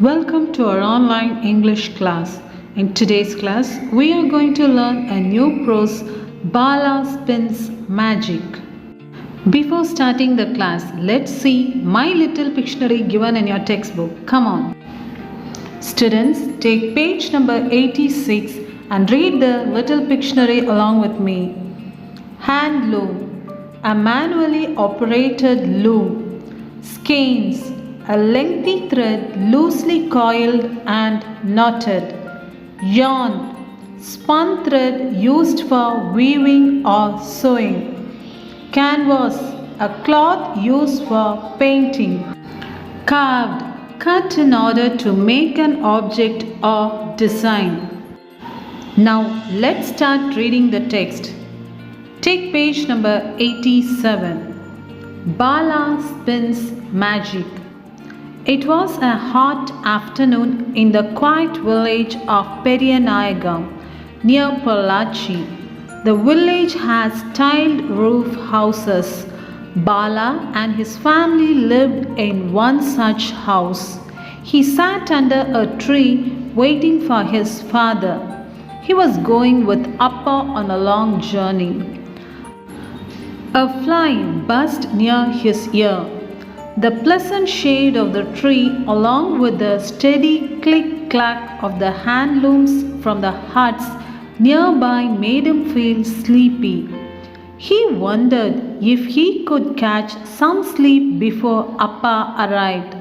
Welcome to our online English class. In today's class, we are going to learn a new prose, Bala spins magic. Before starting the class, let's see my little Pictionary given in your textbook. Come on. Students, take page number 86 and read the little Pictionary along with me. Hand loom, a manually operated loom. Skeins, a lengthy thread loosely coiled and knotted. Yarn, spun thread used for weaving or sewing. Canvas, a cloth used for painting. Carved, cut in order to make an object or design. Now let's start reading the text. Take page number 87. Bala spins magic. It was a hot afternoon in the quiet village of Periyanayagam near Pollachi. The village has tiled roof houses. Bala and his family lived in one such house. He sat under a tree waiting for his father. He was going with Appa on a long journey. A fly buzzed near his ear. The pleasant shade of the tree, along with the steady click-clack of the hand looms from the huts nearby, made him feel sleepy. He wondered if he could catch some sleep before Appa arrived.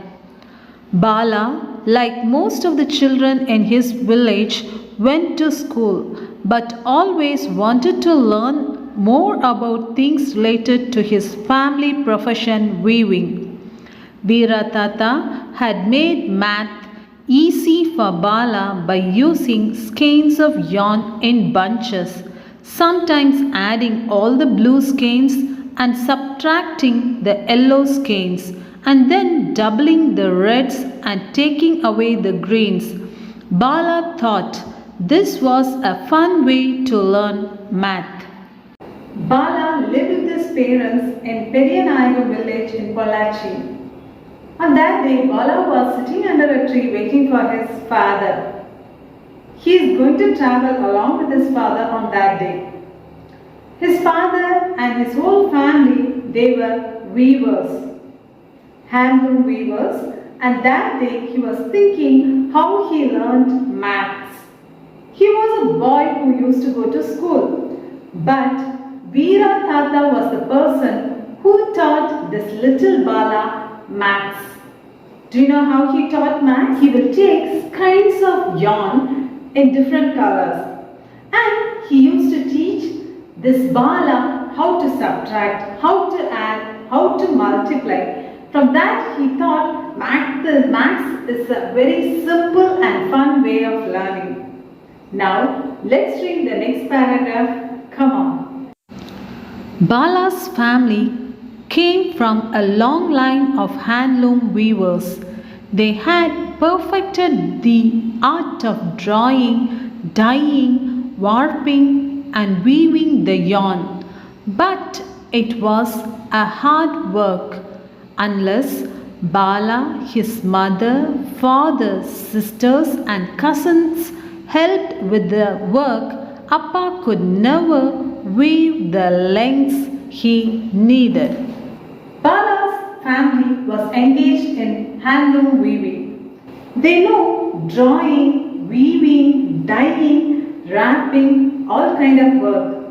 Bala, like most of the children in his village, went to school, but always wanted to learn more about things related to his family profession, weaving. Veera Tata had made math easy for Bala by using skeins of yarn in bunches, sometimes adding all the blue skeins and subtracting the yellow skeins, and then doubling the reds and taking away the greens. Bala thought this was a fun way to learn math. Bala lived with his parents in Periyanayagam village in Pollachi. On that day, Bala was sitting under a tree waiting for his father. He is going to travel along with his father on that day. His father and his whole family, they were weavers, handloom weavers, and that day he was thinking how he learned maths. He was a boy who used to go to school, but Veera Tata was the person who taught this little Bala maths. Do you know how he taught maths? He will take kinds of yarn in different colors, and he used to teach this Bala how to subtract, how to add, how to multiply. From that he thought maths is a very simple and fun way of learning. Now let's read the next paragraph. Come on. Bala's family came from a long line of handloom weavers. They had perfected the art of drawing, dyeing, warping, and weaving the yarn. But it was a hard work. Unless Bala, his mother, father, sisters, and cousins helped with the work, Appa could never weave the lengths he needed. Bala's family was engaged in handloom weaving. They know drawing, weaving, dyeing, wrapping, all kind of work.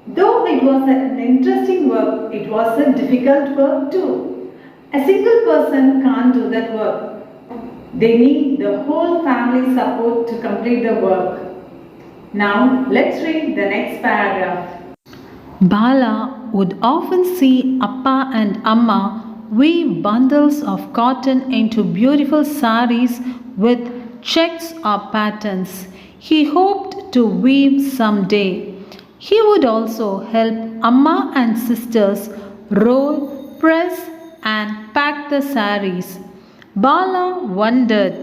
Though it was an interesting work, it was a difficult work too. A single person can't do that work. They need the whole family support to complete the work. Now let's read the next paragraph. Bala would often see Appa and Amma weave bundles of cotton into beautiful saris with checks or patterns. He hoped to weave someday. He would also help Amma and sisters roll, press, and pack the saris. Bala wondered,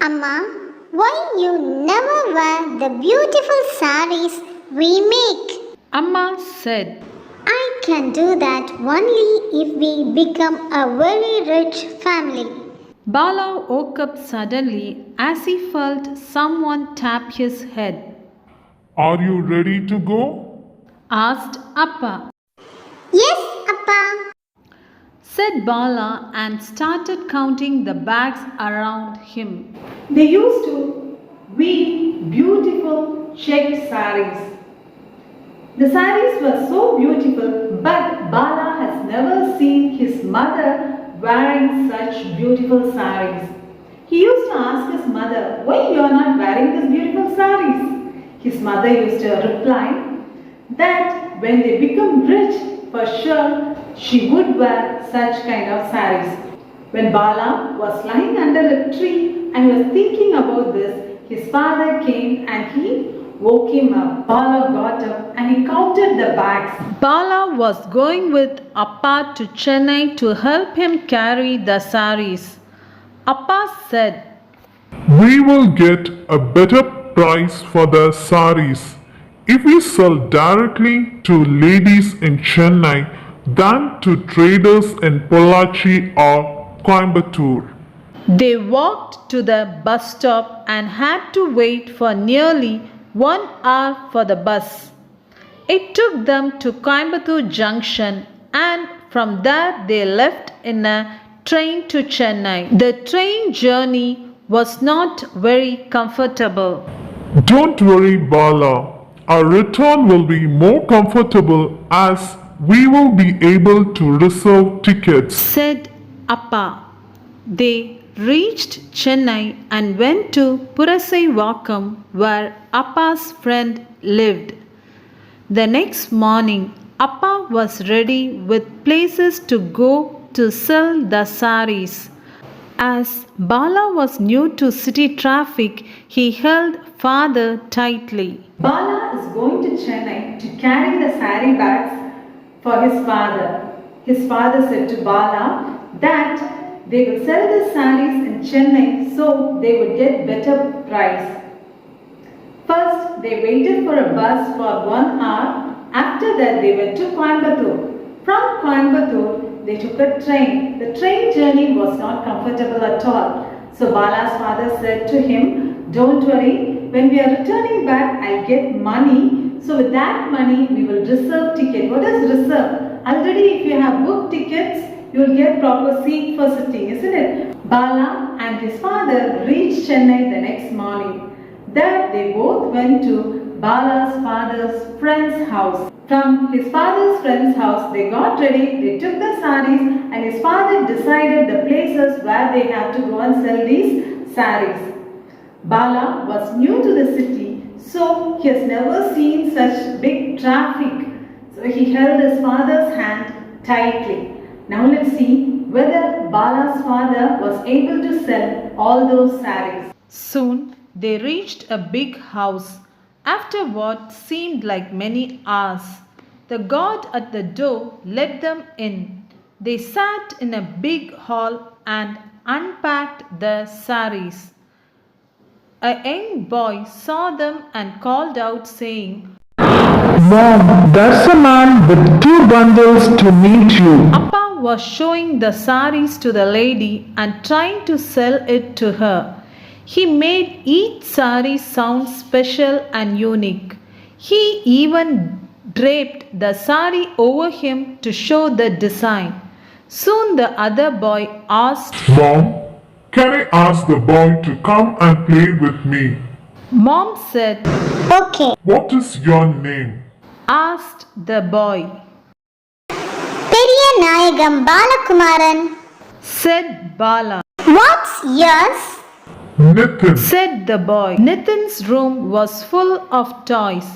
Amma, why you never wear the beautiful saris we make? Amma said, I can do that only if we become a very rich family. Bala woke up suddenly as he felt someone tap his head. Are you ready to go? Asked Appa. Yes, Appa. Said Bala and started counting the bags around him. They used to weave beautiful checked saris. The saris were so beautiful, but Bala has never seen his mother wearing such beautiful saris. He used to ask his mother, "Why you are not wearing these beautiful saris?" His mother used to reply that when they become rich, for sure she would wear such kind of saris. When Bala was lying under a tree and was thinking about this, his father came and he woke him up. Bala got up and he counted the bags. Bala was going with Appa to Chennai to help him carry the saris. Appa said, We will get a better price for the saris if we sell directly to ladies in Chennai than to traders in Pollachi or Coimbatore. They walked to the bus stop and had to wait for nearly 1 hour for the bus. It took them to Coimbatore Junction and from there they left in a train to Chennai. The train journey was not very comfortable, Don't worry, Bala. Our return will be more comfortable as we will be able to reserve tickets. said Appa. They reached Chennai and went to Purasaivakkam where Appa's friend lived. The next morning, Appa was ready with places to go to sell the saris. As Bala was new to city traffic, he held father tightly. Bala is going to Chennai to carry the sari bags for his father. His father said to Bala that they would sell the saris in Chennai so they would get better price. First, they waited for a bus for 1 hour. After that, they went to Coimbatore. From Coimbatore, they took a train. The train journey was not comfortable at all. So Bala's father said to him, "Don't worry, when we are returning back, I'll get money. So with that money, we will reserve ticket." What is reserve? Already, if you have booked tickets, you will get proper seat for sitting, isn't it? Bala and his father reached Chennai the next morning. There they both went to Bala's father's friend's house. From his father's friend's house, they got ready, they took the saris and his father decided the places where they have to go and sell these saris. Bala was new to the city, so he has never seen such big traffic. So he held his father's hand tightly. Now let's see whether Bala's father was able to sell all those saris. Soon they reached a big house. After what seemed like many hours, the guard at the door let them in. They sat in a big hall and unpacked the saris. A young boy saw them and called out saying, Mom, that's a man with 2 bundles to meet you. Appa was showing the saris to the lady and trying to sell it to her. He made each sari sound special and unique. He even draped the sari over him to show the design. Soon the other boy asked, Mom, can I ask the boy to come and play with me? Mom said, Okay. What is your name? asked the boy. Periya Nayagam Balakumaran. Said Bala. What's yours? Nitin. Said the boy. Nitin's room was full of toys.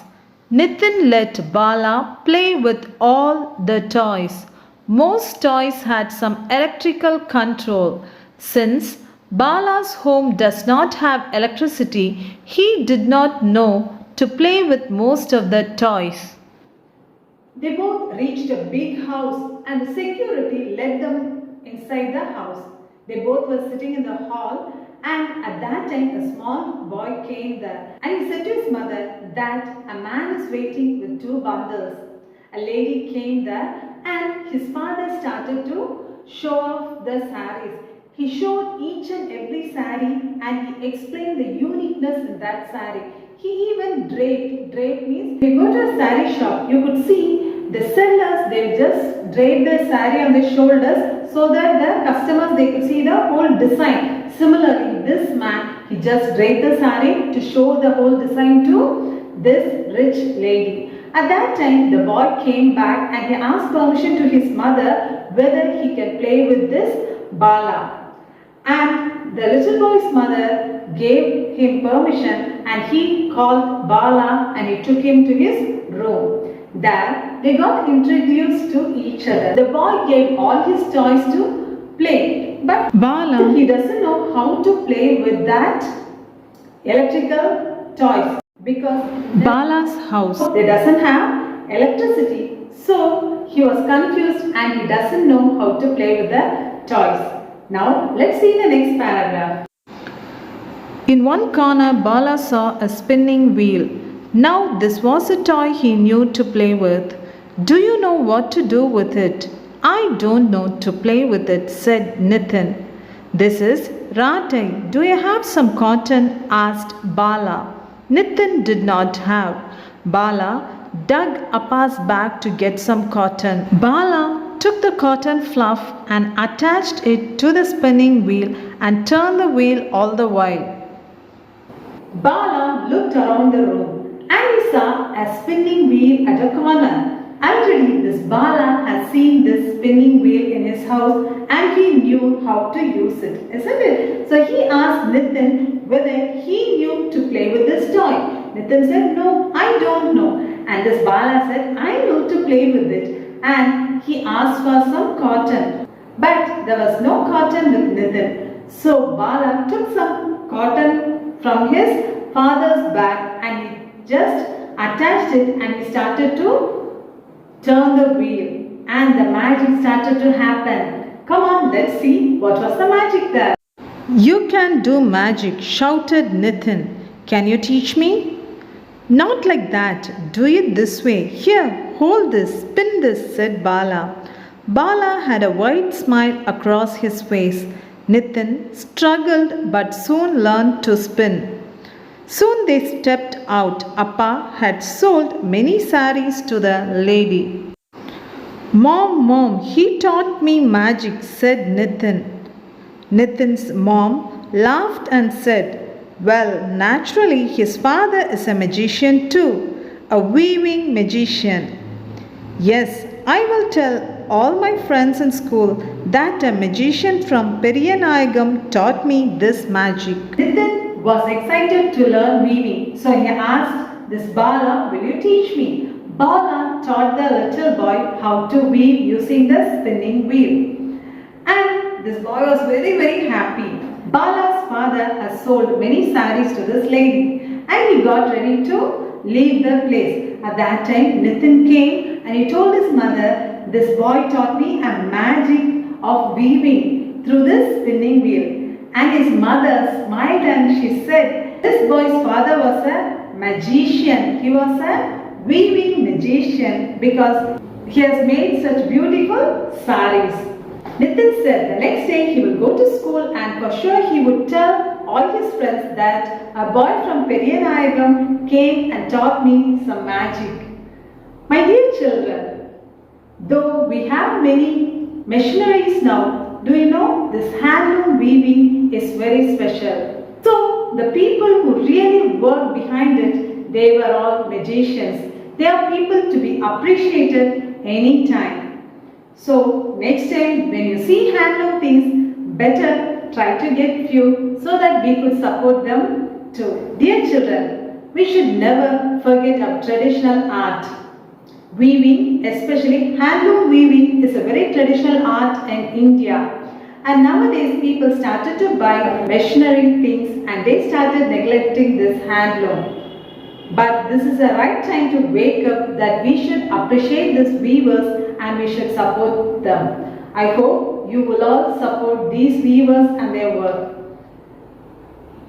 Nitin let Bala play with all the toys. Most toys had some electrical control. Since Bala's home does not have electricity, he did not know to play with most of the toys. They both reached a big house and the security led them inside the house. They both were sitting in the hall and at that time a small boy came there and he said to his mother that a man is waiting with 2 bundles. A lady came there and his father started to show off the saris. He showed each and every saree and he explained the uniqueness in that saree. He even draped. Drape means when you go to a saree shop, you could see the sellers, they just drape the saree on the shoulders so that the customers, they could see the whole design. Similarly, this man, he just draped the saree to show the whole design to this rich lady. At that time, the boy came back and he asked permission to his mother whether he can play with this Bala. And the little boy's mother gave him permission and he called Bala and he took him to his room. There, they got introduced to each other. The boy gave all his toys to play. But Bala, he doesn't know how to play with that electrical toys because Bala's house. they doesn't have electricity. So he was confused and he doesn't know how to play with the toys. Now let's see the next paragraph. In one corner, Bala saw a spinning wheel. Now, this was a toy he knew to play with. Do you know what to do with it? I don't know to play with it, said Nitin. This is Ratai. Do you have some cotton? Asked Bala. Nitin did not have. Bala dug Appa's bag to get some cotton. Bala took the cotton fluff and attached it to the spinning wheel and turned the wheel all the while. Bala looked around the room and he saw a spinning wheel at a corner. Already this Bala had seen this spinning wheel in his house and he knew how to use it, isn't it? So he asked Nitin whether he knew to play with this toy. Nitin said, no, I don't know. And this Bala said, I know to play with it. And he asked for some cotton. But there was no cotton with Nitin. So Bala took some cotton from his father's bag and he just attached it and he started to turn the wheel. And the magic started to happen. Come on, let's see what was the magic there. You can do magic, shouted Nitin. Can you teach me? Not like that. Do it this way. Here, hold this, spin this, said Bala. Bala had a wide smile across his face. Nitin struggled but soon learned to spin. Soon they stepped out. Appa had sold many saris to the lady. Mom, he taught me magic, said Nitin. Nitin's mom laughed and said, well, naturally, his father is a magician too, a weaving magician. Yes, I will tell all my friends in school that a magician from Periyanayagam taught me this magic. Nitin was excited to learn weaving, so he asked this Bala, will you teach me? Bala taught the little boy how to weave using the spinning wheel. And this boy was very happy. Bala's father has sold many saris to this lady and he got ready to leave the place. At that time, Nitin came and he told his mother, this boy taught me a magic of weaving through this spinning wheel. And his mother smiled and she said, this boy's father was a magician. He was a weaving magician because he has made such beautiful saris. Nitin said the next day he will go to school and for sure he would tell all his friends that a boy from Periyanayagam came and taught me some magic. My dear children, though we have many machineries now, do you know this handloom weaving is very special. So the people who really worked behind it, they were all magicians. They are people to be appreciated anytime. So next time when you see handloom things, better try to get few so that we could support them too. Dear children, we should never forget our traditional art. Weaving, especially handloom weaving, is a very traditional art in India. And nowadays people started to buy machinery things and they started neglecting this handloom. But this is the right time to wake up that we should appreciate these weavers and we should support them. I hope you will all support these weavers and their work.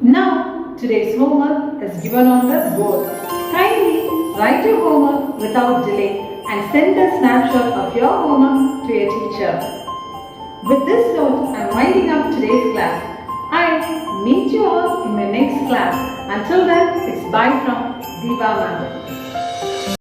Now, today's homework is given on the board. Kindly write your homework without delay and send a snapshot of your homework to your teacher. With this note, I am winding up today's class. I meet you all in my next class. Until then, it's bye from Deepa ma'am.